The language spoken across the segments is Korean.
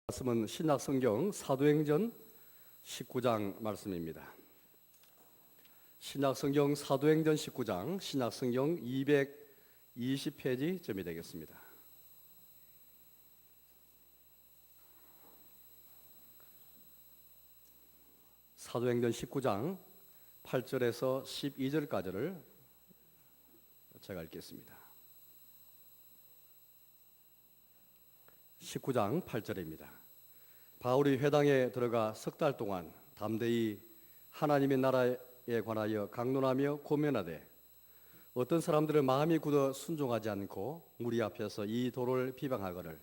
말씀은 신약성경 사도행전 19장 말씀입니다. 신약성경 사도행전 19장, 신약성경 220페이지쯤이 되겠습니다. 사도행전 19장 8절에서 12절까지를 제가 읽겠습니다. 19장 8절입니다. 바울이 회당에 들어가 석 달 동안 담대히 하나님의 나라에 관하여 강론하며 고면하되 어떤 사람들은 마음이 굳어 순종하지 않고 무리 앞에서 이 도를 비방하거늘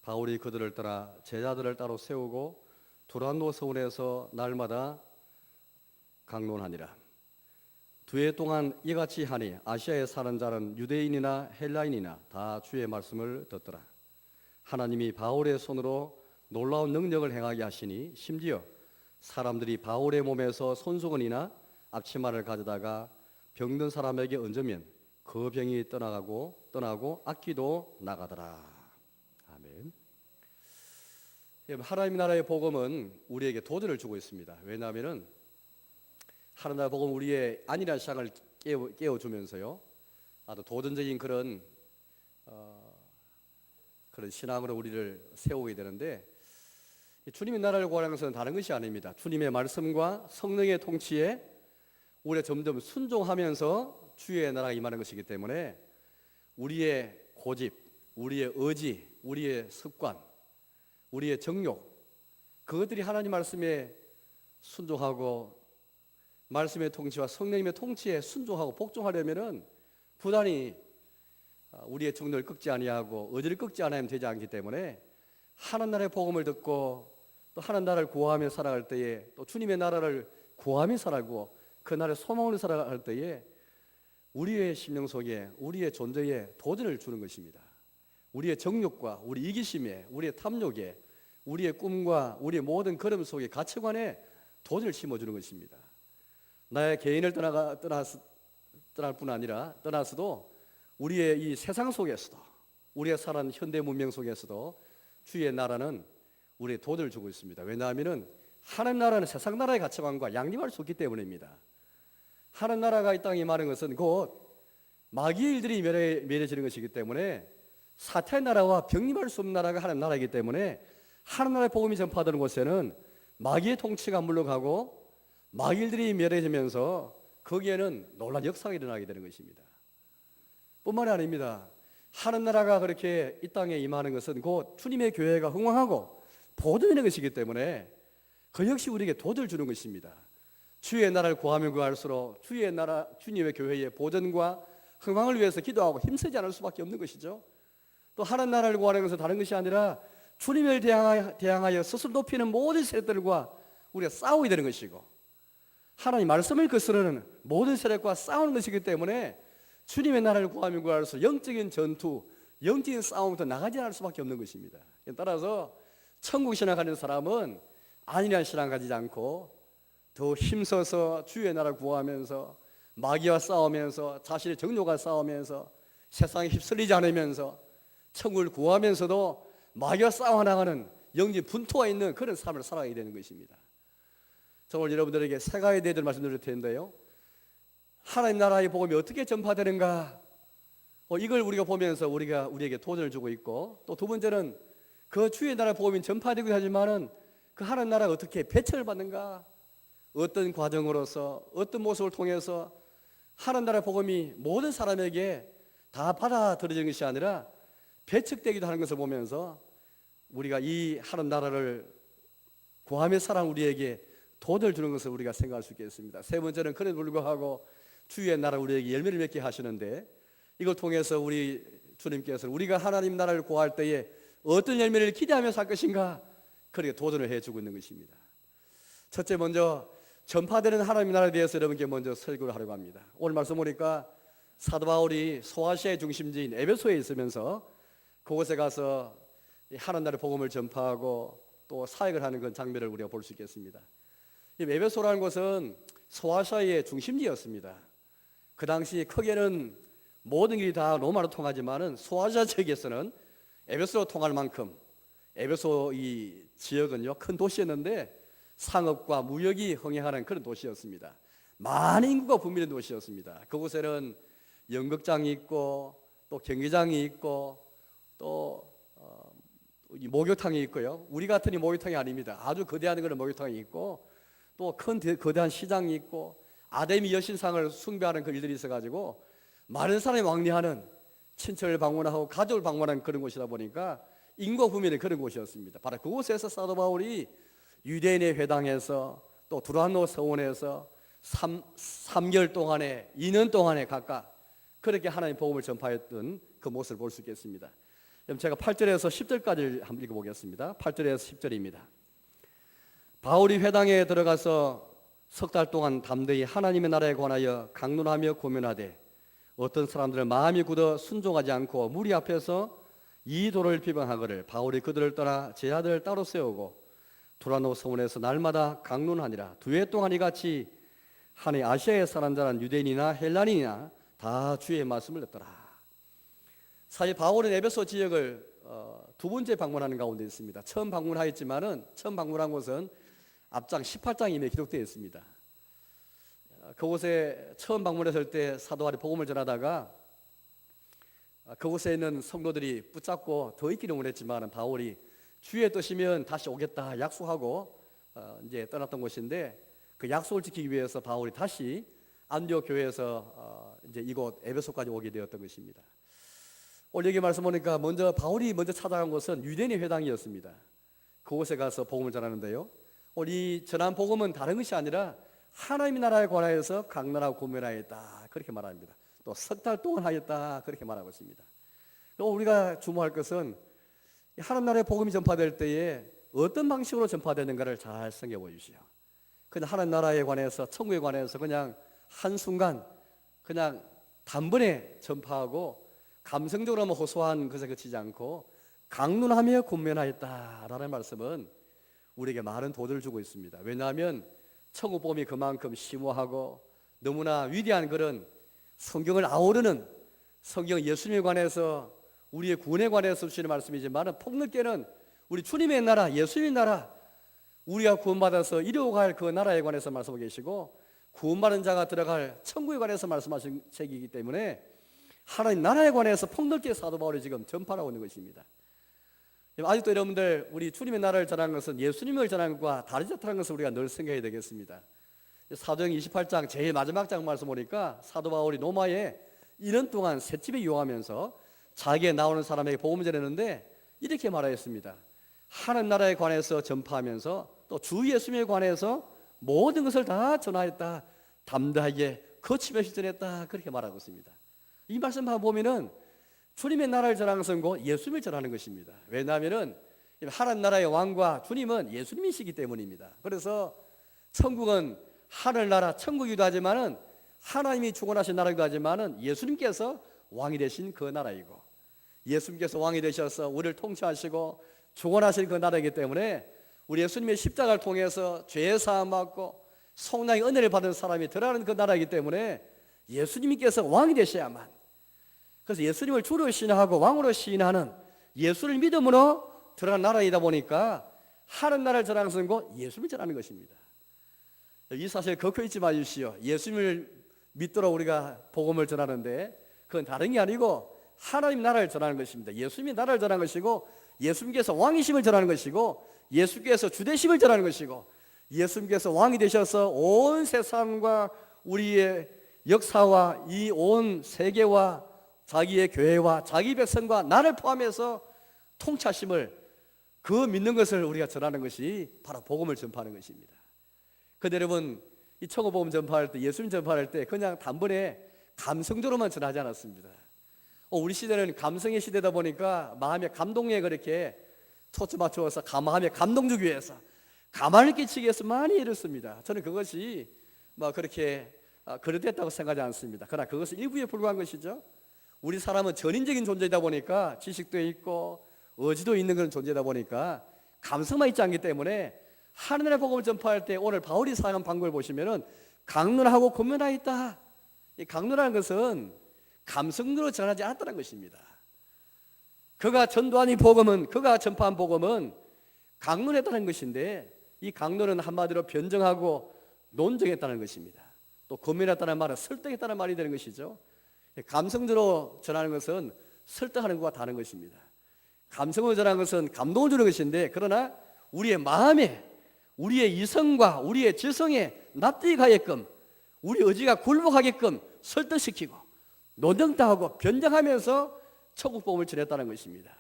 바울이 그들을 따라 제자들을 따로 세우고 두란노 서원에서 날마다 강론하니라. 2해 동안 이같이 하니 아시아에 사는 자는 유대인이나 헬라인이나 다 주의 말씀을 듣더라. 하나님이 바울의 손으로 놀라운 능력을 행하게 하시니 심지어 사람들이 바울의 몸에서 손수건이나 앞치마를 가져다가 병든 사람에게 얹으면 그 병이 떠나고 악기도 나가더라. 아멘. 하나님 나라의 복음은 우리에게 도전을 주고 있습니다. 왜냐하면 하나님 나라의 복음은 우리의 안일한 신앙을 깨워주면서요, 아주 도전적인 그런 신앙으로 우리를 세우게 되는데, 주님의 나라를 구하는 것은 다른 것이 아닙니다. 주님의 말씀과 성령의 통치에 우리가 점점 순종하면서 주의 나라가 임하는 것이기 때문에 우리의 고집, 우리의 의지, 우리의 습관, 우리의 정욕, 그것들이 하나님 말씀에 순종하고 말씀의 통치와 성령님의 통치에 순종하고 복종하려면은 부단히 우리의 정욕을 꺾지 아니하고 의지를 꺾지 않으면 되지 않기 때문에 하나님 나라의 복음을 듣고 또 하나님 나라를 구하며 살아갈 때에 또 주님의 나라를 구하며 살아가고 그 나라의 소망을 살아갈 때에 우리의 심령 속에 우리의 존재에 도전을 주는 것입니다. 우리의 정욕과 우리 이기심에 우리의 탐욕에 우리의 꿈과 우리의 모든 걸음 속에 가치관에 도전을 심어주는 것입니다. 나의 개인을 떠날 뿐 아니라 떠나서도 우리의 이 세상 속에서도 우리가 사는 현대 문명 속에서도 주의 나라는 우리의 도전을 주고 있습니다. 왜냐하면 하나님 나라는 세상 나라의 가치관과 양립할 수 없기 때문입니다. 하나님 나라가 이 땅에 임하는 것은 곧 마귀의 일들이 멸해지는 것이기 때문에 사탄의 나라와 병립할 수 없는 나라가 하나님 나라이기 때문에 하나님 나라의 복음이 전파되는 곳에는 마귀의 통치가 물러가고 마귀의 일들이 멸해지면서 거기에는 놀라운 역사가 일어나게 되는 것입니다. 뿐만이 아닙니다. 하나님 나라가 그렇게 이 땅에 임하는 것은 곧 주님의 교회가 흥왕하고 보존되는 것이기 때문에 그 역시 우리에게 도전을 주는 것입니다. 주의 나라를 구하면 구할수록 주의 나라, 주님의 교회의 보존과 흥왕을 위해서 기도하고 힘쓰지 않을 수밖에 없는 것이죠. 또 하나님 나라를 구하는 것은 다른 것이 아니라 주님을 대항하여 스스로 높이는 모든 세력들과 우리가 싸우게 되는 것이고 하나님 말씀을 거스르는 모든 세력과 싸우는 것이기 때문에 주님의 나라를 구하면 구할수록 영적인 전투, 영적인 싸움부터 나가지 않을 수밖에 없는 것입니다. 따라서 천국 신앙 가진 사람은 안일한 신앙 가지지 않고 더 힘써서 주의 나라를 구하면서 마귀와 싸우면서 자신의 정욕과 싸우면서 세상에 휩쓸리지 않으면서 천국을 구하면서도 마귀와 싸워나가는 영적인 분투가 있는 그런 삶을 살아가게 되는 것입니다. 저 오늘 여러분들에게 세 가지에 대해서 말씀드릴 텐데요, 하나님 나라의 복음이 어떻게 전파되는가, 이걸 우리가 보면서 우리에게 도전을 주고 있고, 또 두 번째는 그 주의 나라의 복음이 전파되고 하지만은 그 하나님 나라가 어떻게 배척을 받는가, 어떤 과정으로서 어떤 모습을 통해서 하나님 나라의 복음이 모든 사람에게 다 받아들여지는 것이 아니라 배척되기도 하는 것을 보면서 우리가 이 하나님 나라를 구하며 살아가는 우리에게 도전을 주는 것을 우리가 생각할 수 있겠습니다. 세 번째는 그래도 불구하고 주의 나라 우리에게 열매를 맺게 하시는데, 이걸 통해서 우리 주님께서 우리가 하나님 나라를 구할 때에 어떤 열매를 기대하며 살 것인가, 그렇게 도전을 해주고 있는 것입니다. 첫째, 먼저 전파되는 하나님 나라에 대해서 여러분께 먼저 설교를 하려고 합니다. 오늘 말씀 보니까 사도 바울이 소아시아의 중심지인 에베소에 있으면서 그곳에 가서 하나님 나라의 복음을 전파하고 또 사역을 하는 그 장면을 우리가 볼 수 있겠습니다. 이 에베소라는 곳은 소아시아의 중심지였습니다. 그 당시 크게는 모든 길이 다 로마로 통하지만은 소아시아 지역에서는 에베소로 통할 만큼 에베소 이 지역은요 큰 도시였는데 상업과 무역이 흥행하는 그런 도시였습니다. 많은 인구가 붐비는 도시였습니다. 그곳에는 연극장이 있고 또 경기장이 있고 또 이 목욕탕이 있고요. 우리 같은 이 목욕탕이 아닙니다. 아주 거대한 그런 목욕탕이 있고 또 큰 거대한 시장이 있고 아데미 여신상을 숭배하는 그 일들이 있어가지고 많은 사람이 왕래하는 친척을 방문하고 가족을 방문하는 그런 곳이다 보니까 인구가 붐비는 그런 곳이었습니다. 바로 그곳에서 사도 바울이 유대인의 회당에서 또 두란노 서원에서 3개월 동안에 2년 동안에 각각 그렇게 하나님 복음을 전파했던 그 모습을 볼 수 있겠습니다. 그럼 제가 8절에서 10절까지 한번 읽어보겠습니다. 8절에서 10절입니다. 바울이 회당에 들어가서 석 달 동안 담대히 하나님의 나라에 관하여 강론하며 고면하되 어떤 사람들은 마음이 굳어 순종하지 않고 무리 앞에서 이 도를 비방하거늘 바울이 그들을 떠나 제자들을 따로 세우고 두란노 서원에서 날마다 강론하니라. 2해 동안 이같이 하니 아시아에 사는 자는 유대인이나 헬라인이나 다 주의 말씀을 듣더라. 사실 바울은 에베소 지역을 두 번째 방문하는 가운데 있습니다. 처음 방문하였지만은 처음 방문한 곳은 앞장 18장에 이미 기록되어 있습니다. 그곳에 처음 방문했을 때 사도 바울이 복음을 전하다가 그곳에 있는 성도들이 붙잡고 더 있기는 원했지만 바울이 주의 뜻이면 다시 오겠다 약속하고 이제 떠났던 곳인데 그 약속을 지키기 위해서 바울이 다시 안디옥 교회에서 이제 이곳 에베소까지 오게 되었던 것입니다. 오늘 여기 말씀 보니까 바울이 먼저 찾아간 곳은 유대인의 회당이었습니다. 그곳에 가서 복음을 전하는데요. 오늘 이 전한 복음은 다른 것이 아니라 하나님의 나라에 관하여서 강론하고 고면하였다 그렇게 말합니다. 또 석 달 동안 하였다 그렇게 말하고 있습니다. 우리가 주목할 것은 하나님 나라의 복음이 전파될 때에 어떤 방식으로 전파되는가를 잘 생각해 보십시오. 그냥 하나님 나라에 관해서 천국에 관해서 그냥 한순간 그냥 단번에 전파하고 감성적으로만 호소한 것에 그치지 않고 강론하며 권면하였다라는 말씀은 우리에게 많은 도전을 주고 있습니다. 왜냐하면 천국 복음이 그만큼 심오하고 너무나 위대한 그런 성경을 아우르는 성경 예수님에 관해서 우리의 구원에 관해서 주시는 말씀이지만 폭넓게는 우리 주님의 나라 예수님의 나라 우리가 구원받아서 이루어갈 그 나라에 관해서 말씀하고 계시고 구원받은 자가 들어갈 천국에 관해서 말씀하신 책이기 때문에 하나님 나라에 관해서 폭넓게 사도 바울이 지금 전파하고 있는 것입니다. 아직도 여러분들 우리 주님의 나라를 전하는 것은 예수님을 전하는 것과 다르지 않다는 것을 우리가 늘 생각해야 되겠습니다. 사도행 28장 제일 마지막 장 말씀 보니까 사도 바울이 로마에 2년 동안 셋집에 유하면서 자기에 나오는 사람에게 복음을 전했는데 이렇게 말하였습니다. 하나님 나라에 관해서 전파하면서 또 주 예수님에 관해서 모든 것을 다 전하였다. 담대하게 거침없이 전했다. 그렇게 말하고 있습니다. 이 말씀만 보면은 주님의 나라를 전하는 것은 곧 예수님을 전하는 것입니다. 왜냐하면은 하나님 나라의 왕과 주님은 예수님이시기 때문입니다. 그래서 천국은 하늘나라 천국이기도 하지만은 하나님이 주권하신 나라이기도 하지만은 예수님께서 왕이 되신 그 나라이고 예수님께서 왕이 되셔서 우리를 통치하시고 주권하신 그 나라이기 때문에 우리 예수님의 십자가를 통해서 죄 사함 받고 성령의 은혜를 받은 사람이 들어가는 그 나라이기 때문에 예수님께서 왕이 되셔야만 그래서 예수님을 주로 시인하고 왕으로 시인하는 예수를 믿음으로 들어간 나라이다 보니까 하는 나라를 전하는 것은 곧 예수님을 전하는 것입니다. 이 사실 걷고 있지 마십시오. 예수님을 믿도록 우리가 복음을 전하는데 그건 다른 게 아니고 하나님 나라를 전하는 것입니다. 예수님의 나라를 전하는 것이고 예수님께서 왕이심을 전하는 것이고 예수께서 주되심을 전하는 것이고 예수님께서 왕이 되셔서 온 세상과 우리의 역사와 이 온 세계와 자기의 교회와 자기 백성과 나를 포함해서 통치하심을 그 믿는 것을 우리가 전하는 것이 바로 복음을 전파하는 것입니다. 근데 여러분 이 천국 복음 전파할 때 예수님 전파할 때 그냥 단번에 감성적으로만 전하지 않았습니다. 우리 시대는 감성의 시대다 보니까 마음의 감동에 그렇게 초점 맞추어서 마음에 감동 주기 위해서 가만을 끼치기 위해서 많이 이렇습니다. 저는 그것이 그렇게 그릇됐다고 생각하지 않습니다. 그러나 그것은 일부에 불과한 것이죠. 우리 사람은 전인적인 존재이다 보니까 지식도 있고 의지도 있는 그런 존재이다 보니까 감성만 있지 않기 때문에 하늘의 복음을 전파할 때 오늘 바울이 사용한 방법을 보시면은 강론하고 권면하였다. 이 강론하는 것은 감성으로 전하지 않았다는 것입니다. 그가 전도한 이 복음은, 그가 전파한 복음은 강론했다는 것인데, 이 강론은 한마디로 변정하고 논정했다는 것입니다. 또 고민했다는 말은 설득했다는 말이 되는 것이죠. 감성으로 전하는 것은 설득하는 것과 다른 것입니다. 감성으로 전하는 것은 감동을 주는 것인데, 그러나 우리의 마음에, 우리의 이성과 우리의 지성에 납득이 가게끔, 우리 의지가 굴복하게끔 설득시키고 논정도 하고 변정하면서 천국 복음을 전했다는 것입니다.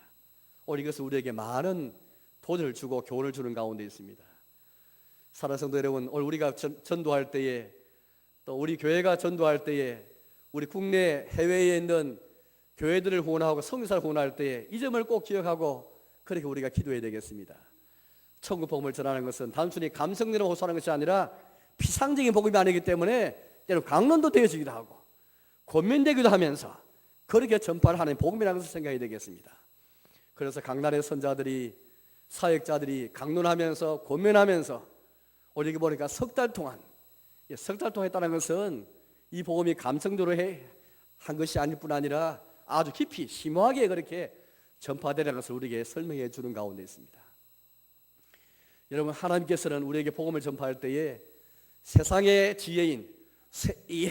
오늘 이것은 우리에게 많은 도전을 주고 교훈을 주는 가운데 있습니다. 사랑하는 성도 여러분, 오늘 우리가 전도할 때에, 또 우리 교회가 전도할 때에, 우리 국내 해외에 있는 교회들을 후원하고 성교사를 후원할 때에 이 점을 꼭 기억하고 그렇게 우리가 기도해야 되겠습니다. 천국 복음을 전하는 것은 단순히 감성으로 호소하는 것이 아니라 피상적인 복음이 아니기 때문에 때로 강론도 되어지기도 하고 권면되기도 하면서 그렇게 전파를 하는 복음이라는 것을 생각해야 되겠습니다. 그래서 강단의 선자들이, 사역자들이 강론하면서 권면하면서 우리 보니까 석 달 동안 했다는 것은 이 복음이 감성적으로 한 것이 아닐 뿐 아니라 아주 깊이 심오하게 그렇게 전파되는 것을 우리에게 설명해 주는 가운데 있습니다. 여러분, 하나님께서는 우리에게 복음을 전파할 때에 세상의 지혜인 이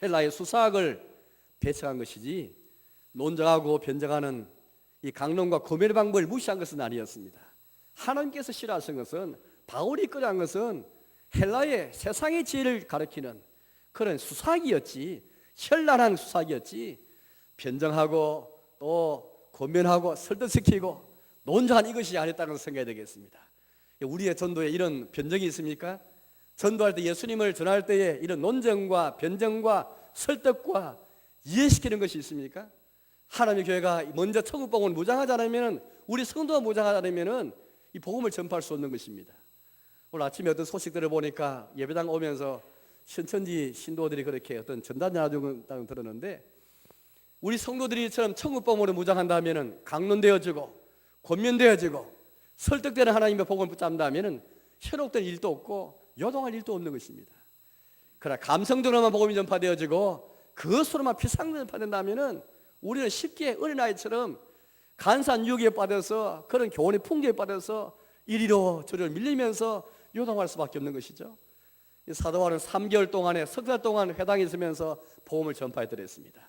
헬라의 수사학을 배척한 것이지, 논정하고 변정하는 이 강론과 고면의 방법을 무시한 것은 아니었습니다. 하나님께서 싫어하신 것은, 바울이 끌어간 것은 헬라의 세상의 지혜를 가리키는 그런 수사학이었지, 현란한 수사학이었지, 변정하고 또 고면하고 설득시키고 논정한 이것이 아니었다는 것을 생각해야 되겠습니다. 우리의 전도에 이런 변정이 있습니까? 전도할 때, 예수님을 전할 때에 이런 논정과 변정과 설득과 이해시키는 것이 있습니까? 하나님의 교회가 먼저 천국 복음을 무장하지 않으면, 우리 성도가 무장하지 않으면 이 복음을 전파할 수 없는 것입니다. 오늘 아침에 어떤 소식들을 보니까 예배당 오면서 신천지 신도들이 그렇게 어떤 전단 나눠준다고 들었는데, 우리 성도들이처럼 천국 복음으로 무장한다면 강론되어지고 권면되어지고 설득되는 하나님의 복음을 붙잡는다면 현혹된 일도 없고 요동할 일도 없는 것입니다. 그러나 감성적으로만 복음이 전파되어지고 그것으로만 피상적으로 전파된다면 우리는 쉽게 어린아이처럼 간사한 유혹에 빠져서, 그런 교훈의 풍조에 빠져서 이리로 저리로 밀리면서 요동할 수밖에 없는 것이죠. 사도 바울은 3개월 동안에, 석 달 동안 회당에 있으면서 복음을 전파해드렸습니다.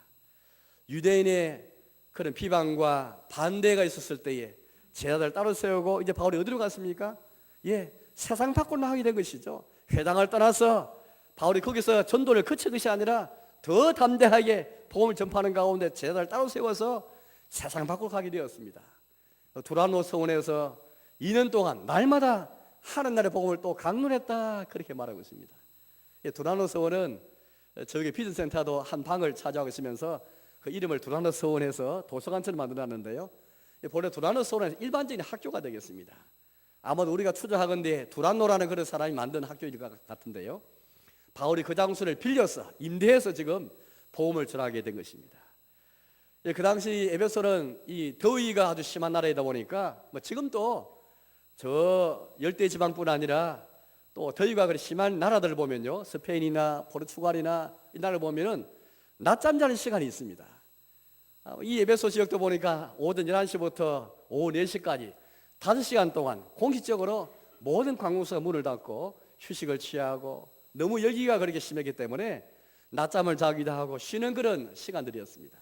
유대인의 그런 비방과 반대가 있었을 때에 제자들 따로 세우고, 이제 바울이 어디로 갔습니까? 세상 밖으로 나가게 된 것이죠. 회당을 떠나서 바울이 거기서 전도를 그친 것이 아니라 더 담대하게 복음을 전파하는 가운데 제자들 따로 세워서 세상 밖으로 가게 되었습니다. 두란노 서원에서 2년 동안 날마다 하는 날의 복음을 또 강론했다, 그렇게 말하고 있습니다. 두란노 서원은 저기 비전센터도 한 방을 차지하고 있으면서 그 이름을 두란노 서원에서 도서관처럼 만들어놨는데요, 본래 두란노 서원은 일반적인 학교가 되겠습니다. 아마도 우리가 추정하건대 두란노라는 그런 사람이 만든 학교일 것 같은데요, 바울이 그 장소를 빌려서 임대해서 지금 복음을 전하게 된 것입니다. 그 당시 에베소는 이 더위가 아주 심한 나라이다 보니까, 지금도 저 열대 지방뿐 아니라 또 더위가 그렇게 심한 나라들을 보면요, 스페인이나 포르투갈이나 이 나라를 보면은 낮잠 자는 시간이 있습니다. 이 에베소 지역도 보니까 오전 11시부터 오후 4시까지 5시간 동안 공식적으로 모든 관공서가 문을 닫고 휴식을 취하고, 너무 열기가 그렇게 심했기 때문에 낮잠을 자기도 하고 쉬는 그런 시간들이었습니다.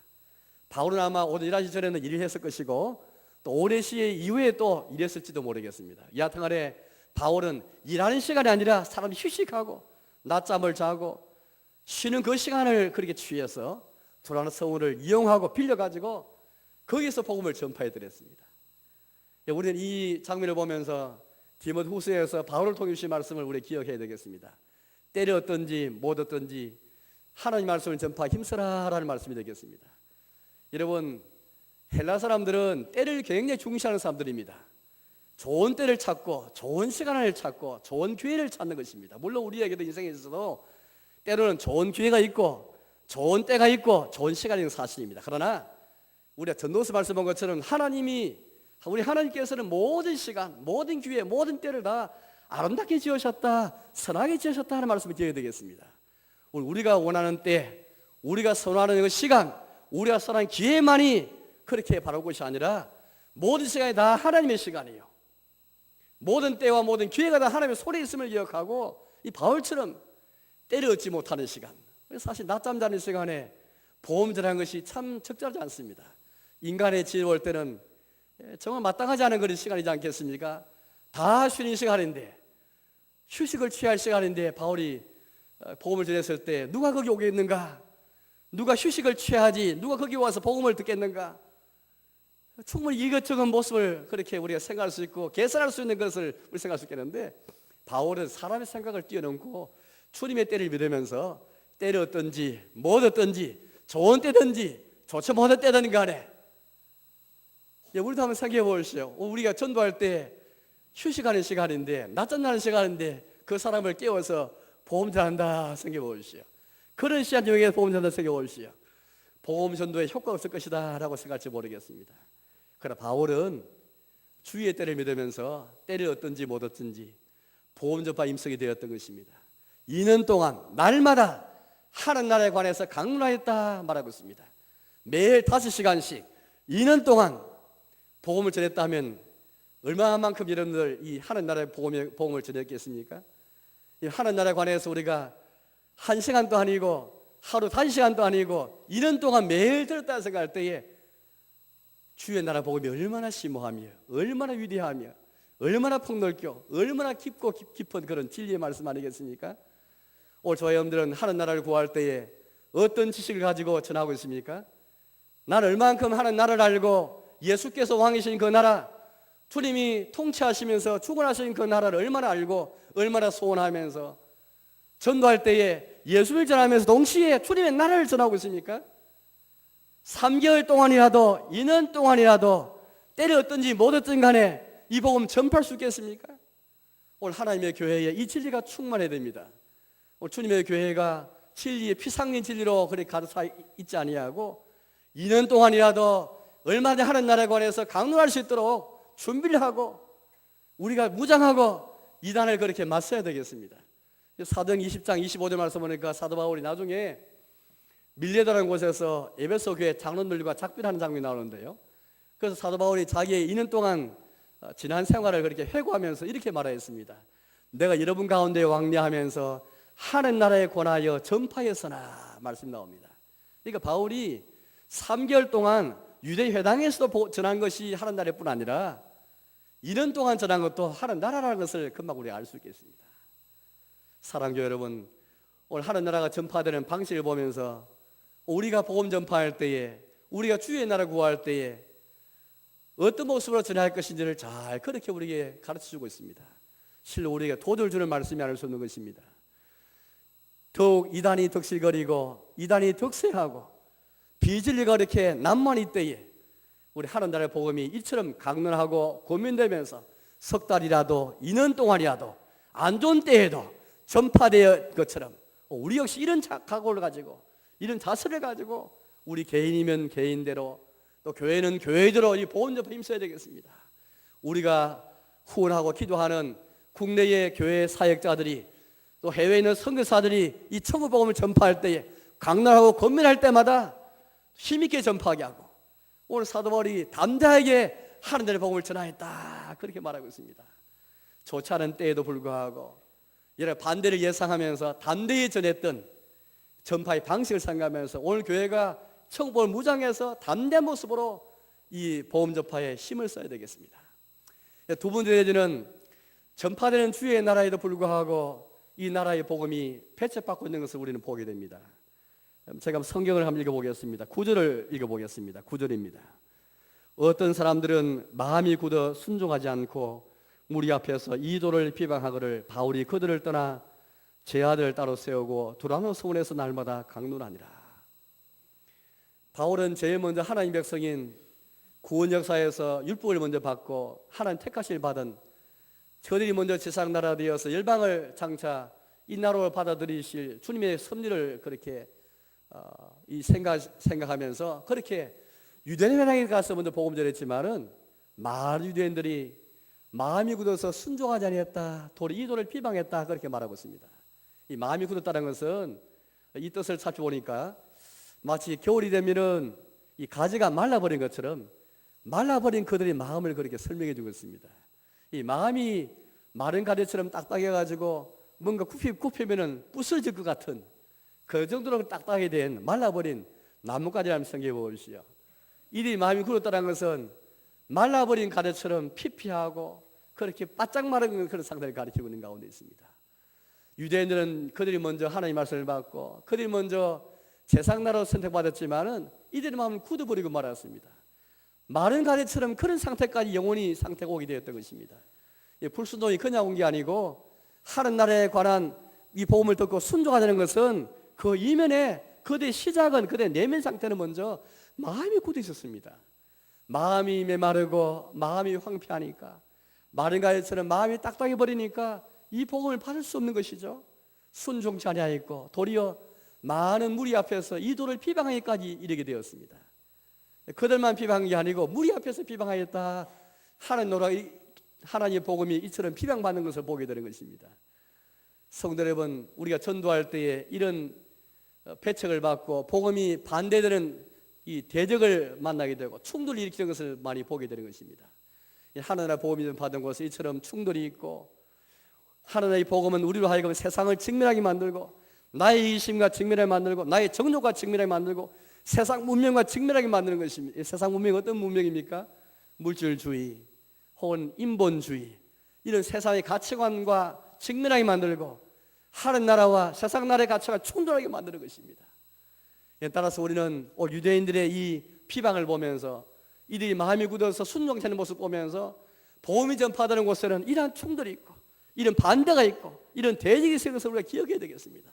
바울은 아마 오전 11시 전에는 일을 했을 것이고, 또 오후 4시 이후에 또 일했을지도 모르겠습니다. 여하튼간에 바울은 일하는 시간이 아니라 사람이 휴식하고 낮잠을 자고 쉬는 그 시간을 그렇게 취해서 두란노 서원을 이용하고 빌려가지고 거기서 복음을 전파해드렸습니다. 우리는 이 장면을 보면서 디모데후서에서 바울을 통해 주신 말씀을 우리 기억해야 되겠습니다. 때를 얻든지 못 얻든지 하나님 말씀을 전파 힘쓰라라는 말씀이 되겠습니다. 여러분, 헬라 사람들은 때를 굉장히 중시하는 사람들입니다. 좋은 때를 찾고 좋은 시간을 찾고 좋은 기회를 찾는 것입니다. 물론 우리에게도 인생에 있어서 때로는 좋은 기회가 있고 좋은 때가 있고 좋은 시간이 있는 사실입니다. 그러나 우리가 전도서 말씀한 것처럼 우리 하나님께서는 모든 시간, 모든 기회, 모든 때를 다 아름답게 지으셨다, 선하게 지으셨다 하는 말씀을 드려야 되겠습니다. 우리가 원하는 때, 우리가 선호하는 그 시간, 우리가 선한 기회만이 그렇게 바랄 것이 아니라 모든 시간이 다 하나님의 시간이에요. 모든 때와 모든 기회가 다 하나님의 손에 있음을 기억하고 이 바울처럼 때려 얻지 못하는 시간, 사실 낮잠 자는 시간에 보험 전하는 것이 참 적절하지 않습니다. 인간의 지혜 올 때는 정말 마땅하지 않은 그런 시간이지 않겠습니까? 다 쉬는 시간인데, 휴식을 취할 시간인데 바울이 복음을 전했을 때 누가 거기 오겠는가? 누가 휴식을 취하지? 누가 거기 와서 복음을 듣겠는가? 충분히 이것저것 모습을 그렇게 우리가 생각할 수 있고 계산할 수 있는 것을 우리 생각할 수 있겠는데, 바울은 사람의 생각을 뛰어넘고 주님의 때를 믿으면서 때를 얻든지 못 얻든지 좋은 때든지 좋지 못한 때든 간에 우리도 한번 생각해 보십시오. 우리가 전도할 때 휴식하는 시간인데, 낮잠 자는 시간인데 그 사람을 깨워서 복음 전한다 생각해 보십시오. 그런 시간 중에 복음 전한다 생각해 보십시오. 복음 전도에 효과가 없을 것이다 라고 생각할지 모르겠습니다. 그러나 바울은 주의 때를 믿으면서 때를 얻든지 못 얻든지 복음 전파 임석이 되었던 것입니다. 2년 동안 날마다 하는 나라에 관해서 강론하였다 말하고 있습니다. 매일 5시간씩 2년 동안 복음을 전했다면 얼마만큼 여러분들 이 하는 나라의 복음을 전했겠습니까? 이 하는 나라에 관해서 우리가 1시간도 아니고 하루 5시간도 아니고 2년 동안 매일 들었다 생각할 때에 주의 나라 복음이 얼마나 심오하며 얼마나 위대하며 얼마나 폭넓고 얼마나 깊고 깊은 그런 진리의 말씀 아니겠습니까? 오늘 저와 여러분들은 하는 나라를 구할 때에 어떤 지식을 가지고 전하고 있습니까? 나는 얼만큼 하는 나라를 알고 예수께서 왕이신 그 나라, 주님이 통치하시면서 주권하신 그 나라를 얼마나 알고 얼마나 소원하면서 전도할 때에 예수를 전하면서 동시에 주님의 나라를 전하고 있습니까? 3개월 동안이라도 2년 동안이라도 때를 얻든지 못 얻든 간에 이 복음 전파할 수 있겠습니까? 오늘 하나님의 교회에 이 진리가 충만해야 됩니다. 오늘 주님의 교회가 진리의 피상린 진리로 그렇게 가득 있지 아니하고 2년 동안이라도 얼마든지 하는 나라에 관해서 강론할 수 있도록 준비를 하고 우리가 무장하고 이단을 그렇게 맞서야 되겠습니다. 사도행 20장 25절 말씀 보니까 사도 바울이 나중에 밀레도라는 곳에서 에베소 교회 장로들과 작별하는 장면이 나오는데요. 그래서 사도 바울이 자기의 2년 동안 지난 생활을 그렇게 회고하면서 이렇게 말하였습니다. 내가 여러분 가운데 왕래하면서 하는 나라에 권하여 전파했으나 말씀 나옵니다. 그러니까 바울이 3개월 동안 유대 회당에서도 전한 것이 하는 나라뿐 아니라 2년 동안 전한 것도 하는 나라라는 것을 금방 우리가 알 수 있겠습니다. 사랑교 여러분, 오늘 하는 나라가 전파되는 방식을 보면서 우리가 복음 전파할 때에 우리가 주의 나라 구할 때에 어떤 모습으로 전할 것인지를 잘 그렇게 우리에게 가르쳐주고 있습니다. 실로 우리에게 도전을 주는 말씀이 아닐 수 없는 것입니다. 더욱 이단이 덕실거리고 이단이 덕세하고 비진리가 이렇게 남만이 때에 우리 하는 나라의 복음이 이처럼 강론하고 고민되면서 석 달이라도 2년 동안이라도 안 좋은 때에도 전파되어 것처럼 우리 역시 이런 각오를 가지고 이런 자세를 가지고 우리 개인이면 개인대로 또 교회는 교회대로 이 복음 전파에 힘써야 되겠습니다. 우리가 후원하고 기도하는 국내의 교회 사역자들이 또 해외에 있는 선교사들이 이 천국 복음을 전파할 때에 강론하고 권면할 때마다 힘있게 전파하게 하고 오늘 사도 바울이 담대하게 하나님의 복음을 전하였다 그렇게 말하고 있습니다. 좋지 않은 때에도 불구하고 여러 반대를 예상하면서 담대히 전했던 전파의 방식을 생각하면서 오늘 교회가 천국 복음을 무장해서 담대한 모습으로 이 복음 전파에 힘을 써야 되겠습니다. 두 번째는 전파되는 주의 나라에도 불구하고 이 나라의 복음이 배척받고 있는 것을 우리는 보게 됩니다. 제가 성경을 한번 읽어보겠습니다. 9절을 읽어보겠습니다. 9절입니다. 어떤 사람들은 마음이 굳어 순종하지 않고 무리 앞에서 이도를 비방하거늘 바울이 그들을 떠나 제 아들을 따로 세우고 두라노 성원에서 날마다 강론하니라. 바울은 제일 먼저 하나님 백성인 구원 역사에서 율법을 먼저 받고 하나님 택하심을 받은 저들이 먼저 지상 나라 되어서 열방을 장차 이 나라를 받아들이실 주님의 섭리를 그렇게 생각하면서 그렇게 유대인 회당에 가서 먼저 복음 전했지만은 많은 유대인들이 마음이 굳어서 순종하지 아니했다. 도리 이도를 비방했다. 그렇게 말하고 있습니다. 이 마음이 굳었다는 것은 이 뜻을 살펴보니까 마치 겨울이 되면은 이 가지가 말라버린 것처럼 말라버린 그들의 마음을 그렇게 설명해 주고 있습니다. 이 마음이 마른 가지처럼 딱딱해가지고 뭔가 굽히면은 부서질 것 같은 그 정도로 딱딱하게 된 말라버린 나뭇가지라는 성경에 보십시오. 이들이 마음이 굳었다는 것은 말라버린 가지처럼 피피하고 그렇게 바짝 마른 그런 상태를 가리키고 있는 가운데 있습니다. 유대인들은 그들이 먼저 하나님의 말씀을 받고 그들이 먼저 제상나라로 선택받았지만은 이들의 마음은 굳어버리고 말았습니다. 마른 가지처럼 그런 상태까지 영원히 상태가 오게 되었던 것입니다. 불순종이 그냥 온 게 아니고 하는 나라에 관한 이 복음을 듣고 순종하자는 것은 그 이면에 그들의 시작은 그들의 내면 상태는 먼저 마음이 굳어 있었습니다. 마음이 메마르고 마음이 황폐하니까 마른 가지처럼 마음이 딱딱해 버리니까 이 복음을 받을 수 없는 것이죠. 순종치 아니하였고 도리어 많은 무리 앞에서 이 도를 비방하기까지 이르게 되었습니다. 그들만 비방한 게 아니고 무리 앞에서 비방하였다 하는 노라 하나님의 복음이 이처럼 비방받는 것을 보게 되는 것입니다. 성도 여러분, 우리가 전도할 때에 이런 배척을 받고 복음이 반대되는 이 대적을 만나게 되고 충돌을 일으키는 것을 많이 보게 되는 것입니다. 하나님의 복음이 받은 곳에 이처럼 충돌이 있고 하나님의 복음은 우리로 하여금 세상을 직면하게 만들고 나의 이심과 직면하게 만들고 나의 정욕과 직면하게 만들고 세상 문명과 직면하게 만드는 것입니다. 세상 문명이 어떤 문명입니까? 물질주의 혹은 인본주의 이런 세상의 가치관과 직면하게 만들고 하는 나라와 세상 나라의 가치관을 충돌하게 만드는 것입니다. 따라서 우리는 유대인들의 이 비방을 보면서 이들이 마음이 굳어서 순종하는 모습을 보면서 복음이 전파되는 곳에는 이러한 충돌이 있고 이런 반대가 있고 이런 대적이 있는 것을 우리가 기억해야 되겠습니다.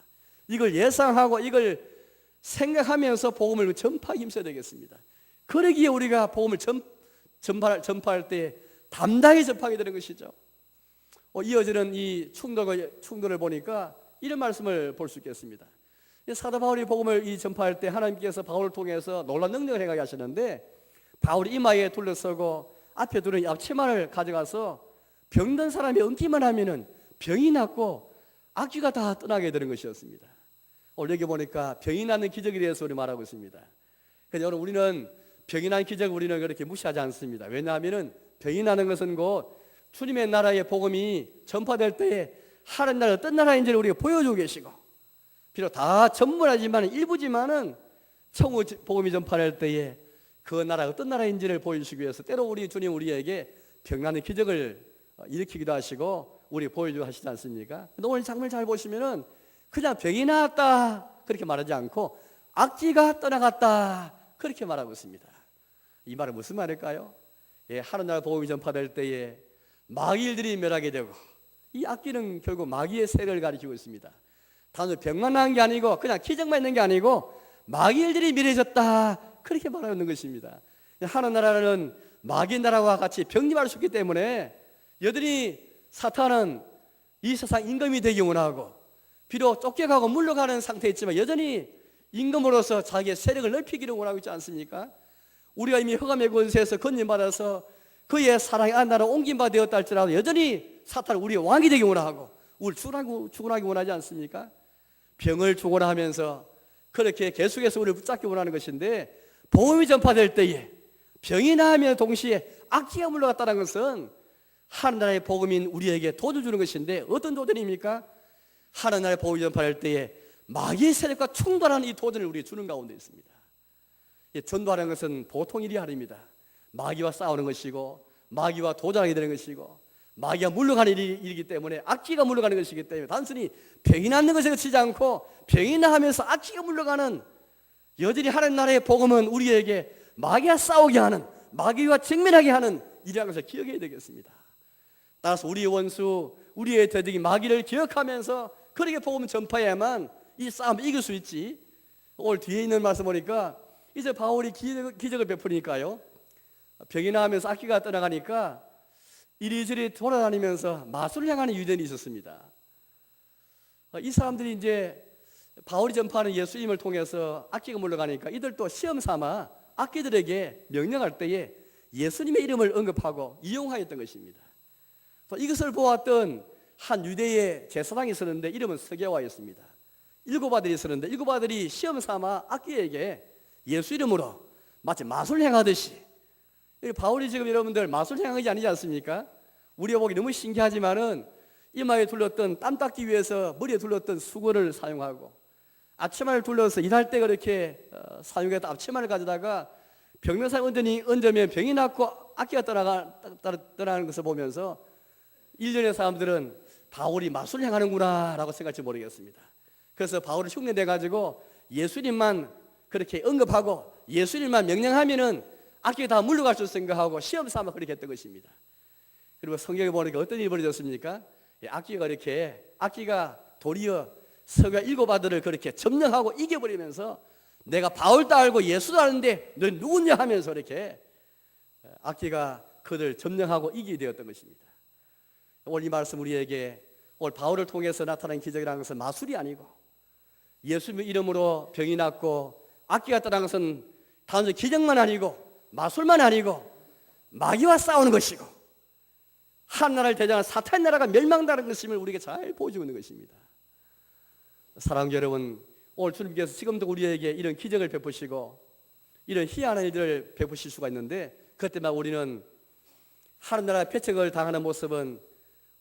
이걸 예상하고 이걸 생각하면서 복음을 전파하기 힘써야 되겠습니다. 그러기에 우리가 복음을 전파할 때 담당히 전파하게 되는 것이죠. 이어지는 이 충돌을 보니까 이런 말씀을 볼 수 있겠습니다. 사도 바울이 복음을 전파할 때 하나님께서 바울을 통해서 놀라운 능력을 행하게 하시는데 바울이 이마에 둘러서고 앞에 두는 앞치마를 가져가서 병든 사람이 얹기만 하면은 병이 낫고 악귀가 다 떠나게 되는 것이었습니다. 오늘 여기 보니까 병이 낫는 기적에 대해서 우리 말하고 있습니다. 그래서 여러분 우리는 병이 난 기적을 우리는 그렇게 무시하지 않습니다. 왜냐하면은 병이 나는 것은 곧 주님의 나라의 복음이 전파될 때에 하는 나라 어떤 나라인지를 우리가 보여주고 계시고 비록 다 전부하지만 일부지만은 천국 복음이 전파될 때에 그 나라가 어떤 나라인지를 보여주시기 위해서 때로 우리 주님 우리에게 병나는 기적을 일으키기도 하시고 우리 보여주기도 하시지 않습니까? 근데 오늘 장면을 잘 보시면은 그냥 병이 나았다 그렇게 말하지 않고 악귀가 떠나갔다 그렇게 말하고 있습니다. 이 말은 무슨 말일까요? 하늘나라 복음이 전파될 때에 마귀들이 멸하게 되고 이 악귀는 결국 마귀의 세력을 가리키고 있습니다. 단순히 병만 나은 게 아니고 그냥 기적만 있는 게 아니고 마귀들이 멸해졌다 그렇게 말하고 있는 것입니다. 하늘나라는 마귀 나라와 같이 병림할 수 있기 때문에 여전히 사탄은 이 세상 임금이 되기 원하고 비록 쫓겨가고 물러가는 상태에 있지만 여전히 임금으로서 자기의 세력을 넓히기를 원하고 있지 않습니까? 우리가 이미 흑암의 권세에서 건진받아서 그의 사랑의 안나라로 옮김바 되었다 할지라도 여전히 사탄은 우리의 왕이 되기 원하고 우리를 죽어나기 원하지 않습니까? 병을 죽어라 하면서 그렇게 계속해서 우리를 붙잡기 원하는 것인데 복음이 전파될 때에 병이 나으면 동시에 악귀가 물러갔다는 것은 하나님의 복음인 우리에게 도전을 주는 것인데 어떤 도전입니까? 하나님의 복음이 전파될 때에 마귀의 세력과 충돌하는 이 도전을 우리에게 주는 가운데 있습니다. 전도하는 것은 보통 일이 아닙니다. 마귀와 싸우는 것이고 마귀와 도전하게 되는 것이고 마귀가 물러가는 일이기 때문에 악귀가 물러가는 것이기 때문에 단순히 병이 낫는 것에 그치지 않고 병이 나하면서 악귀가 물러가는 여전히 하나님 나라의 복음은 우리에게 마귀와 싸우게 하는 마귀와 직면하게 하는 일이라는 것을 기억해야 되겠습니다. 따라서 우리의 원수 우리의 대적인 마귀를 기억하면서 그렇게 복음을 전파해야만 이 싸움을 이길 수 있지. 오늘 뒤에 있는 말씀 보니까 이제 바울이 기적을 베푸니까요 병이 나하면서 악귀가 떠나가니까 이리저리 돌아다니면서 마술을 향하는 유대인이 있었습니다. 이 사람들이 이제 바울이 전파하는 예수님을 통해서 악귀가 물러가니까 이들도 시험 삼아 악귀들에게 명령할 때에 예수님의 이름을 언급하고 이용하였던 것입니다. 이것을 보았던 한 유대의 제사장이 있었는데 이름은 스게와였습니다. 일곱 아들이 있었는데 일곱 아들이 시험 삼아 악기에게 예수 이름으로 마치 마술 행하듯이, 바울이 지금 여러분들 마술 행하지 아니지 않습니까? 우리가 보기 너무 신기하지만은 이마에 둘렀던 땀 닦기 위해서 머리에 둘렀던 수건을 사용하고, 앞치마를 둘러서 일할 때 그렇게 사용했던 앞치마를 가져다가 병명사에 얹으면 병이 낫고 악기가 떠나가는 것을 보면서 일전의 사람들은 바울이 마술 행하는구나 라고 생각할지 모르겠습니다. 그래서 바울을 흉내내 가지고 예수님만 그렇게 언급하고 예수님만 명령하면은 악기가 다 물러갈 줄 생각하고 시험 삼아 그렇게 했던 것입니다. 그리고 성경에 보니까 어떤 일이 벌어졌습니까? 악기가 도리어 서가 일곱 아들을 그렇게 점령하고 이겨버리면서 내가 바울도 알고 예수도 아는데 너 누구냐 하면서 이렇게 악기가 그들 점령하고 이기게 되었던 것입니다. 오늘 이 말씀 우리에게 오늘 바울을 통해서 나타난 기적이라는 것은 마술이 아니고 예수님 이름으로 병이 낫고 악기가 떠난 것은 단순히 기적만 아니고 마술만 아니고 마귀와 싸우는 것이고 하나님나라를 대장한 사탄의 나라가 멸망당하는 것임을 우리에게 잘 보여주고 있는 것입니다. 사랑하는 여러분, 오늘 주님께서 지금도 우리에게 이런 기적을 베푸시고 이런 희한한 일들을 베푸실 수가 있는데, 그때만 우리는 하나님나라 패책을 당하는 모습은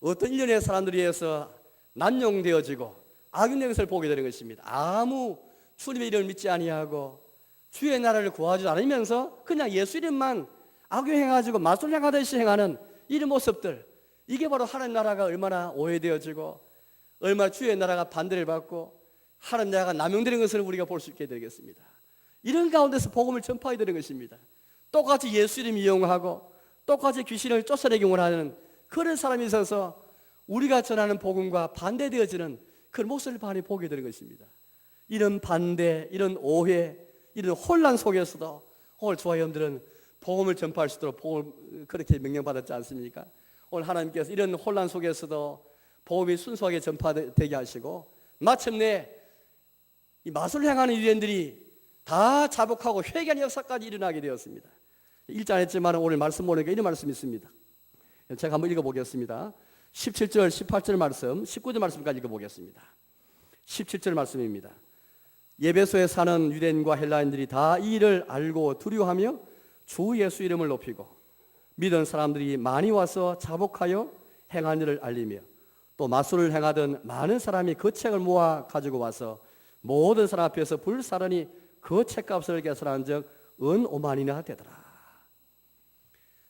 어떤 일련의 사람들에 의해서 난용되어지고 악용된 것을 보게 되는 것입니다. 아무 주님의 이름을 믿지 아니하고 주의 나라를 구하지 않으면서 그냥 예수 이름만 악용해가지고 마술 행하듯이 행하는 이런 모습들, 이게 바로 하나님 나라가 얼마나 오해되어지고 얼마나 주의 나라가 반대를 받고 하나님 나라가 남용되는 것을 우리가 볼 수 있게 되겠습니다. 이런 가운데서 복음을 전파해야 되는 것입니다. 똑같이 예수 이름 이용하고 똑같이 귀신을 쫓아내기 원하는 그런 사람이 있어서 우리가 전하는 복음과 반대되어지는 그런 모습을 많이 보게 되는 것입니다. 이런 반대, 이런 오해, 이런 혼란 속에서도 오늘 저와 여러분들은 복음을 전파할 수 있도록 복음을 그렇게 명령받았지 않습니까? 오늘 하나님께서 이런 혼란 속에서도 복음이 순수하게 전파되게 하시고 마침내 이 마술을 행하는 유대인들이 다 자복하고 회개하는 역사까지 일어나게 되었습니다. 읽지 않았지만 오늘 말씀 보니까 이런 말씀이 있습니다. 제가 한번 읽어보겠습니다. 17절, 18절 말씀, 19절 말씀까지 읽어보겠습니다. 17절 말씀입니다. 예배소에 사는 유대인과 헬라인들이 다 이 일을 알고 두려워하며 주 예수 이름을 높이고 믿은 사람들이 많이 와서 자복하여 행한 일을 알리며 또 마술을 행하던 많은 사람이 그 책을 모아 가지고 와서 모든 사람 앞에서 불사르니 그 책값을 계산한 적 은 5만이나 되더라.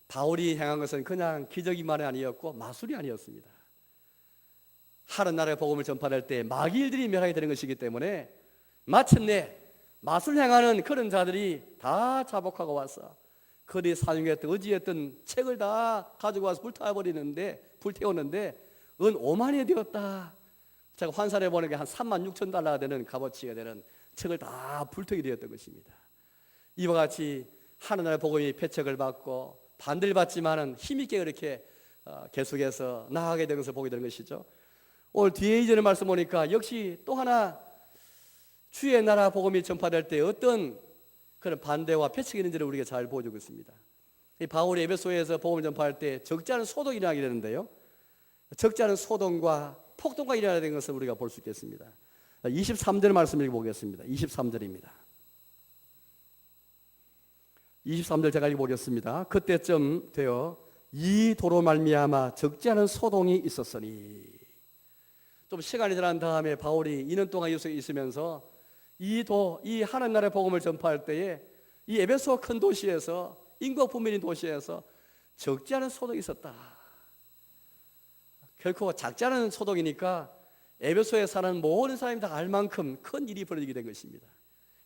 바울이 행한 것은 그냥 기적이만이 아니었고 마술이 아니었습니다. 하는 나라의 복음을 전파할 때 마귀일들이 멸하게 되는 것이기 때문에 마침내 마술 행하는 그런 자들이 다 자복하고 와서 그들이 사용했던 의지했던 책을 다 가지고 와서 불태우는데 은 5만이 되었다. 제가 환산해 보는 게 한 3만 6천 달러가 되는 값어치가 되는 책을 다 불태우게 되었던 것입니다. 이와 같이 하나님의 복음이 패책을 받고 반대를 받지만은 힘있게 그렇게 계속해서 나아가게 되는 것을 보게 되는 것이죠. 오늘 뒤에 이전의 말씀 보니까 역시 또 하나 주의 나라 복음이 전파될 때 어떤 그런 반대와 패책이 있는지를 우리가 잘 보여주고 있습니다. 이 바울이 에베소에서 복음을 전파할 때 적지 않은 소동이 일어나게 되는데요, 적지 않은 소동과 폭동과 일어나게 된 것을 우리가 볼 수 있겠습니다. 23절 말씀 읽어보겠습니다. 23절입니다. 23절 제가 읽어보겠습니다. 그때쯤 되어 이 도로 말미암아 적지 않은 소동이 있었으니, 좀 시간이 지난 다음에 바울이 2년 동안 이곳에 있으면서 이 하나님 나라의 복음을 전파할 때에 이 에베소 큰 도시에서 인구가 분명히 도시에서 적지 않은 소동이 있었다. 결코 작지 않은 소동이니까 에베소에 사는 모든 사람이 다 알 만큼 큰 일이 벌어지게 된 것입니다.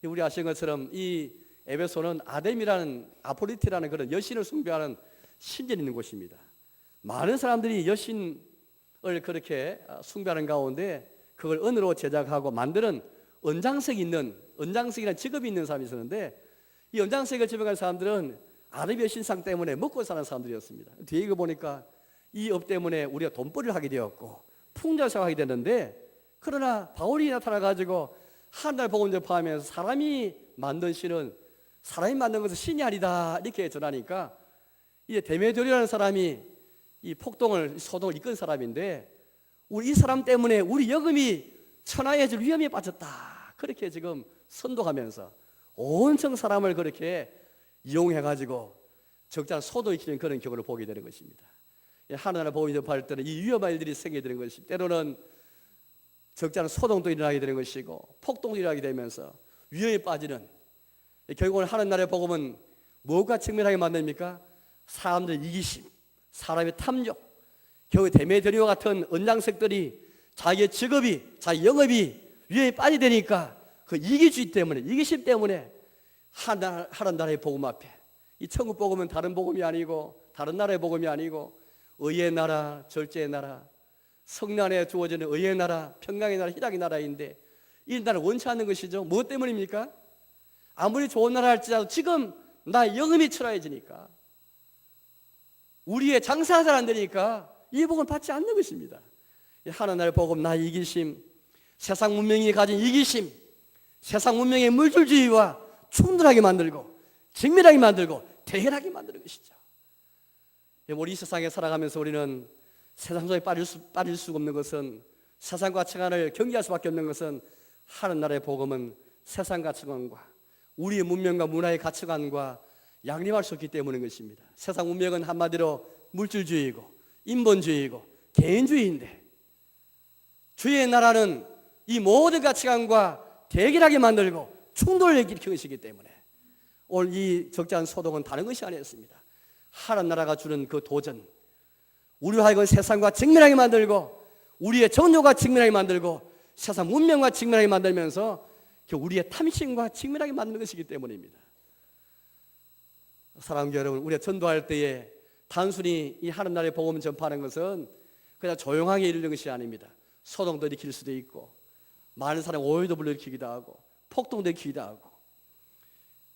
우리 아시는 것처럼 이 에베소는 아포리티라는 그런 여신을 숭배하는 신전이 있는 곳입니다. 많은 사람들이 여신을 그렇게 숭배하는 가운데 그걸 은으로 제작하고 만드는 은장색이라는 직업이 있는 사람이 있었는데, 이 은장색을 집어간 사람들은 아랍의 신상 때문에 먹고 사는 사람들이었습니다. 뒤에 이거 보니까 이 업 때문에 우리가 돈벌이를 하게 되었고 풍자생활하게 됐는데, 그러나 바울이 나타나가지고 하나님의 복음을 전파하면서 사람이 만든 신은 사람이 만든 것은 신이 아니다 이렇게 전하니까, 이제 데메드리오라는 사람이 이 소동을 이끈 사람인데, 우리 이 사람 때문에 우리 여금이 천하해질 위험에 빠졌다. 그렇게 지금 선동하면서 온청 사람을 그렇게 이용해가지고 적잖은 소동시키는 그런 경우를 보게 되는 것입니다. 하나님의 복음을 접할 때는 이 위험한 일들이 생기게 되는 것입니다. 때로는 적잖은 소동도 일어나게 되는 것이고 폭동도 일어나게 되면서 위험에 빠지는, 결국은 하나님 나라의 복음은 무엇과 직면하게 만듭니까? 사람들의 이기심, 사람의 탐욕, 겨우 데메드리오 같은 은장색들이 자기의 직업이, 자기 영업이 위험에 빠지게 되니까 그 이기주의 때문에, 이기심 때문에 하나님 나라의 복음 앞에, 이 천국 복음은 다른 복음이 아니고 다른 나라의 복음이 아니고 의의 나라, 절제의 나라, 성령 안에 주어지는 의의 나라, 평강의 나라, 희락의 나라인데 이 나라를 원치 않는 것이죠. 무엇 때문입니까? 아무리 좋은 나라 할지라도 지금 나의 영음이 초라해지니까, 우리의 장사가 잘 안 되니까 이 복음을 받지 않는 것입니다. 하나님 나라의 복음, 나의 이기심, 세상 문명이 가진 이기심, 세상 문명의 물질주의와 충돌하게 만들고 직면하게 만들고 대결하게 만드는 것이죠. 우리 이 세상에 살아가면서 우리는 세상 속에 빠질 수가 없는 것은, 세상 가치관을 경계할 수밖에 없는 것은 하나님 나라의 복음은 세상 가치관과 우리의 문명과 문화의 가치관과 양립할 수 없기 때문인 것입니다. 세상 문명은 한마디로 물질주의이고 인본주의이고 개인주의인데, 주의 나라는 이 모든 가치관과 대결하게 만들고 충돌을 일으키는 것이기 때문에 오늘 이 적지 않은 소동은 다른 것이 아니었습니다. 하나님 나라가 주는 그 도전, 우리와 하여금 세상과 직면하게 만들고 우리의 정욕과 직면하게 만들고 세상 문명과 직면하게 만들면서 우리의 탐심과 직면하게 만드는 것이기 때문입니다. 사랑하는 여러분, 우리가 전도할 때에 단순히 이 하나님 나라의 복음을 전파하는 것은 그냥 조용하게 이르는 것이 아닙니다. 소동도 일으킬 수도 있고 많은 사람이 오해도 불러일으키기도 하고 폭동도 일으키기도 하고,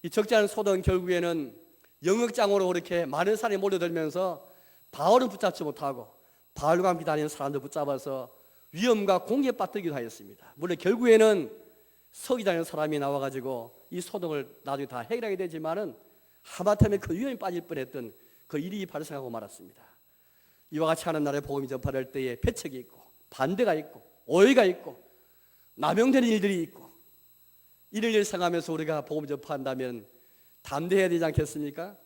이 적지 않은 소동은 결국에는 영역장으로 그렇게 많은 사람이 몰려들면서 바울은 붙잡지 못하고 바울과 함께 다니는 사람들 붙잡아서 위험과 공격에 빠뜨리기도 하였습니다. 물론 결국에는 서기 다니는 사람이 나와가지고 이 소동을 나중에 다 해결하게 되지만은 하마터면 그 위험에 빠질 뻔했던 그 일이 발생하고 말았습니다. 이와 같이 하는 나라의 복음이 전파될 때에 배척이 있고 반대가 있고 오해가 있고 남용되는 일들이 있고, 이를 생각하면서 우리가 복음 전파한다면 담대해야 되지 않겠습니까?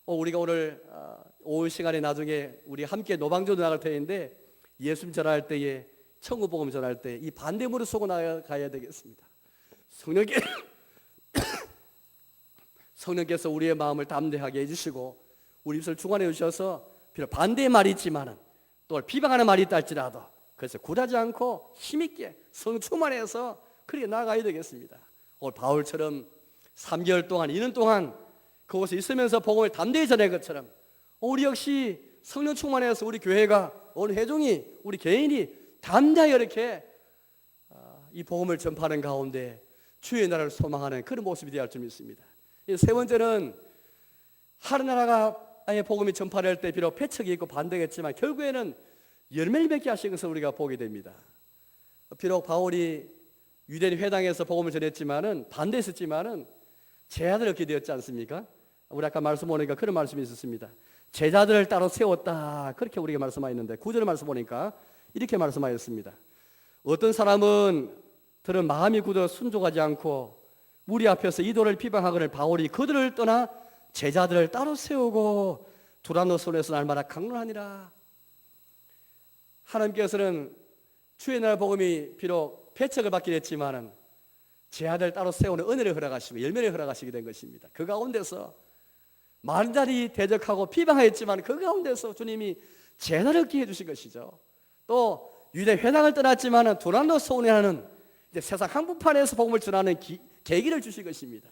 우리가 오늘 오후 시간에 나중에 우리 함께 노방전도 나갈 때인데 예수님 전할 때에 천국 복음 전할 때 이 반대물을 쏘고 나가야 되겠습니다. 성령께서 우리의 마음을 담대하게 해주시고 우리 입술을 주관해 주셔서 비록 반대의 말이 있지만은 또 비방하는 말이 있다 할지라도 그래서 굴하지 않고 힘있게 성 충만해서 그렇게 나아가야 되겠습니다. 오늘 바울처럼 3개월 동안 2년 동안 그곳에 있으면서 복음을 담대히 전한 것처럼 우리 역시 성령 충만해서 우리 교회가, 오늘 회중이, 우리 개인이 담대하게 이렇게 이 복음을 전파하는 가운데 주의 나라를 소망하는 그런 모습이 되어야 할 줄 믿습니다. 세 번째는 하나님 나라의 복음이 전파될 때 비록 패착이 있고 반대가 있지만 결국에는 열매를 맺게 하신 것을 우리가 보게 됩니다. 비록 바울이 유대인 회당에서 복음을 전했지만은 반대했었지만은 제자들을 얻게 되었지 않습니까? 우리 아까 말씀 보니까 그런 말씀이 있었습니다. 제자들을 따로 세웠다, 그렇게 우리가 말씀하였는데 9절 말씀 보니까 이렇게 말씀하였습니다. 어떤 사람은 들은 마음이 굳어 순종하지 않고 무리 앞에서 이도를 비방하거늘 바울이 그들을 떠나 제자들을 따로 세우고 두란노 손에서 날마다 강론하니라. 하나님께서는 주의 나라 복음이 비록 배척을 받긴 했지만은 제자들 따로 세우는 은혜를 허락하시고 열매를 허락하시게 된 것입니다. 그 가운데서 많은 자리 대적하고 비방하였지만 그 가운데서 주님이 제자를 얻게 해주신 것이죠. 또 유대 회당을 떠났지만은 두란노 손에하는 세상 한복판에서 복음을 전하는 계기를 주신 것입니다.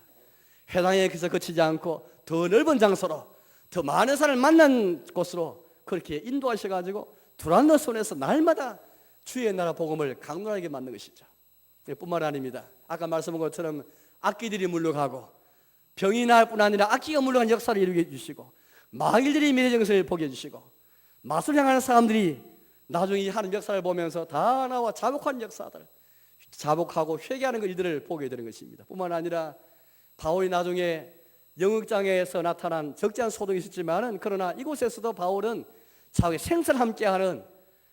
회당에서 그치지 않고 더 넓은 장소로 더 많은 사람을 만난 곳으로 그렇게 인도하셔가지고 두란노 손에서 날마다 주의 나라 복음을 강론하게 만든 것이죠. 뿐만 아닙니다. 아까 말씀한 것처럼 악기들이 물러가고 병이 나을 뿐 아니라 악기가 물러간 역사를 이루게 해주시고 마귀들이 미래 정신을 보게 해주시고 마술 향하는 사람들이 나중에 하는 역사를 보면서 다 나와 자복하는 역사들, 자복하고 회개하는 일들을 보게 되는 것입니다. 뿐만 아니라 바울이 나중에 영역장에서 나타난 적지 않은 소동이 있었지만은 그러나 이곳에서도 바울은 자기 생사를 함께하는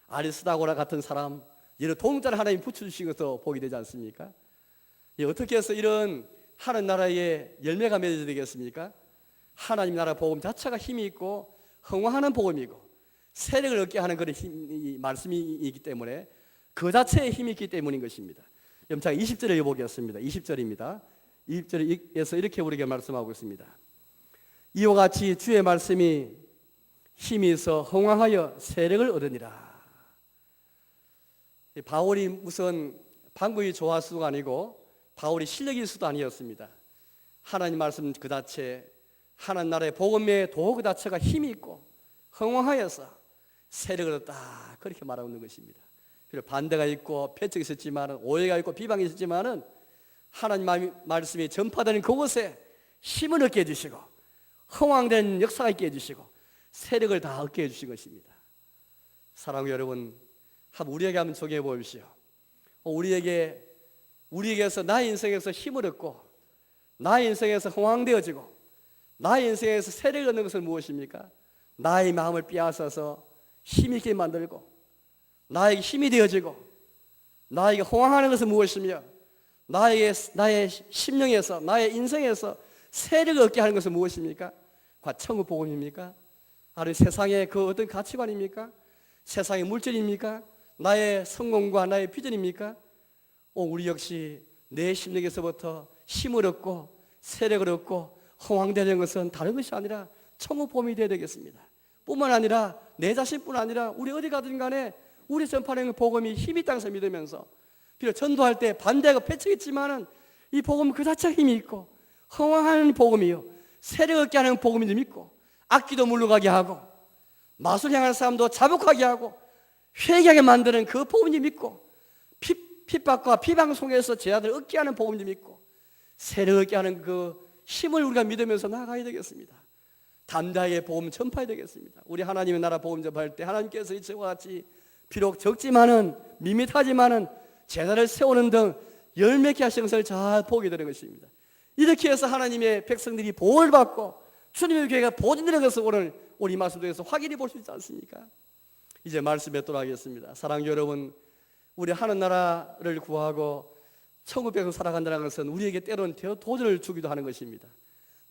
아리스다고라 같은 사람, 여러 동자를 하나님 붙여주신 것도 보게 되지 않습니까? 어떻게 해서 이런 하는 나라에 열매가 맺어야 되겠습니까? 하나님 나라 복음 자체가 힘이 있고 흥왕하는 복음이고 세력을 얻게 하는 그런 말씀이기 때문에 그 자체에 힘이 있기 때문인 것입니다. 제가 20절에 보겠습니다. 20절입니다. 20절에서 이렇게 우리에게 말씀하고 있습니다. 이와 같이 주의 말씀이 힘이 있어 흥왕하여 세력을 얻으니라. 바울이 무슨 방법이 좋았수가 아니고 바울이 실력이 있어도 아니었습니다. 하나님 말씀 그 자체, 하나님 나라의 복음의 도구 자체가 힘이 있고 흥왕하여서 세력을 얻었다, 그렇게 말하고 있는 것입니다. 반대가 있고 패착이 있었지만, 오해가 있고 비방이 있었지만 하나님 말씀이 전파되는 그곳에 힘을 얻게 해주시고 흥왕된 역사가 있게 해주시고 세력을 다 얻게 해주신 것입니다. 사랑하는 여러분, 우리에게 한번 적용해 보십시오. 우리에게서 나의 인생에서 힘을 얻고 나의 인생에서 흥왕되어지고 나의 인생에서 세력을 얻는 것은 무엇입니까? 나의 마음을 빼앗아서 힘있게 만들고 나에게 힘이 되어지고 나에게 흥왕하는 것은 무엇이며 나의 심령에서 나의 인생에서 세력을 얻게 하는 것은 무엇입니까? 천국 복음입니까? 아니면 세상의 그 어떤 가치관입니까? 세상의 물질입니까? 나의 성공과 나의 비전입니까? 우리 역시 내 심령에서부터 힘을 얻고 세력을 얻고 흥왕되는 것은 다른 것이 아니라 천국 복음이 되어야 되겠습니다. 뿐만 아니라 내 자신뿐 아니라 우리 어디 가든 간에 우리 전파하는 복음이 힘이 있다는 것을 믿으면서, 비록 전도할 때 반대하고 패착했지만은 이 복음 그 자체가 힘이 있고 흥왕하는 복음이요, 세력 얻게 하는 복음이 좀 있고, 악기도 물러가게 하고 마술 향하는 사람도 자복하게 하고 회개하게 만드는 그 복음이 믿고, 핍박과 비방 속에서 제자들 얻게 하는 복음이 믿고 세력 얻게 하는 그 힘을 우리가 믿으면서 나아가야 되겠습니다. 담대하게 복음 전파해야 되겠습니다. 우리 하나님의 나라 복음 전파할 때 하나님께서 이와 같이 비록 적지만은 밋밋하지만은 제자를 세우는 등 열매케 하시는 것을 잘 보게 되는 것입니다. 이렇게 해서 하나님의 백성들이 보호를 받고 주님의 교회가 보존되는 것을 오늘 우리 말씀 중에서 확인해 볼 수 있지 않습니까? 이제 말씀 맺도록 하겠습니다. 사랑하는 여러분, 우리 하는 나라를 구하고 천국 백성 살아간다는 것은 우리에게 때로는 도전을 주기도 하는 것입니다.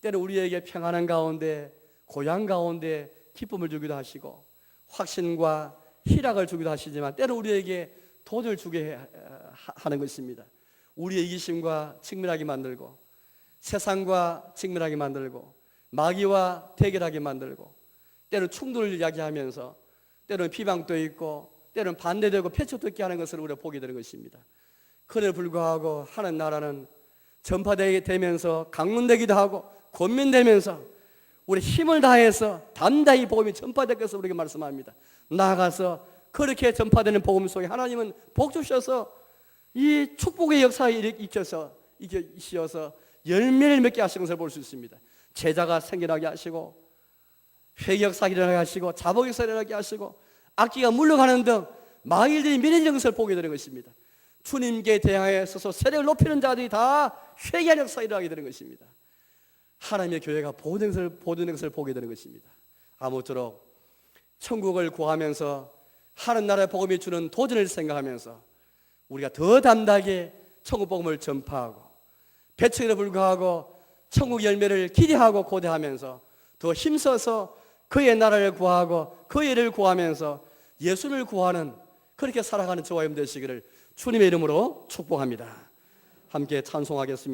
때로 우리에게 평안한 가운데, 고향 가운데 기쁨을 주기도 하시고 확신과 희락을 주기도 하시지만 때로 우리에게 도전을 주게 하는 것입니다. 우리의 이기심과 직면하게 만들고 세상과 직면하게 만들고 마귀와 대결하게 만들고 때로는 충돌을 이야기하면서 때로는 비방도 있고 때로는 반대되고 패착도 있게 하는 것을 우리가 보게 되는 것입니다. 그럼에도 불구하고 하는 나라는 전파되면서 강론되기도 하고 권면되면서 우리 힘을 다해서 담대히 복음이 전파될 것을 우리에게 말씀합니다. 나아가서 그렇게 전파되는 복음 속에 하나님은 복 주셔서 이 축복의 역사에 이셔서 열매를 맺게 하시는 것을 볼 수 있습니다. 제자가 생겨나게 하시고 회개 역사가 일어나게 하시고 자복 역사가 일어나게 하시고 악기가 물러가는 등 마귀들이 미래지는 것을 보게 되는 것입니다. 주님께 대항해 서서 세력을 높이는 자들이 다 회개하는 역사가 일어나게 되는 것입니다. 하나님의 교회가 보존된 것을 보게 되는 것입니다. 아무쪼록 천국을 구하면서 하는 나라의 복음이 주는 도전을 생각하면서 우리가 더 담대하게 천국 복음을 전파하고 배척에도 불구하고 천국 열매를 기대하고 고대하면서 더 힘써서 그의 나라를 구하고 그의 일을 구하면서 예수를 구하는 그렇게 살아가는 저와 여러분 되시기를 주님의 이름으로 축복합니다. 함께 찬송하겠습니다.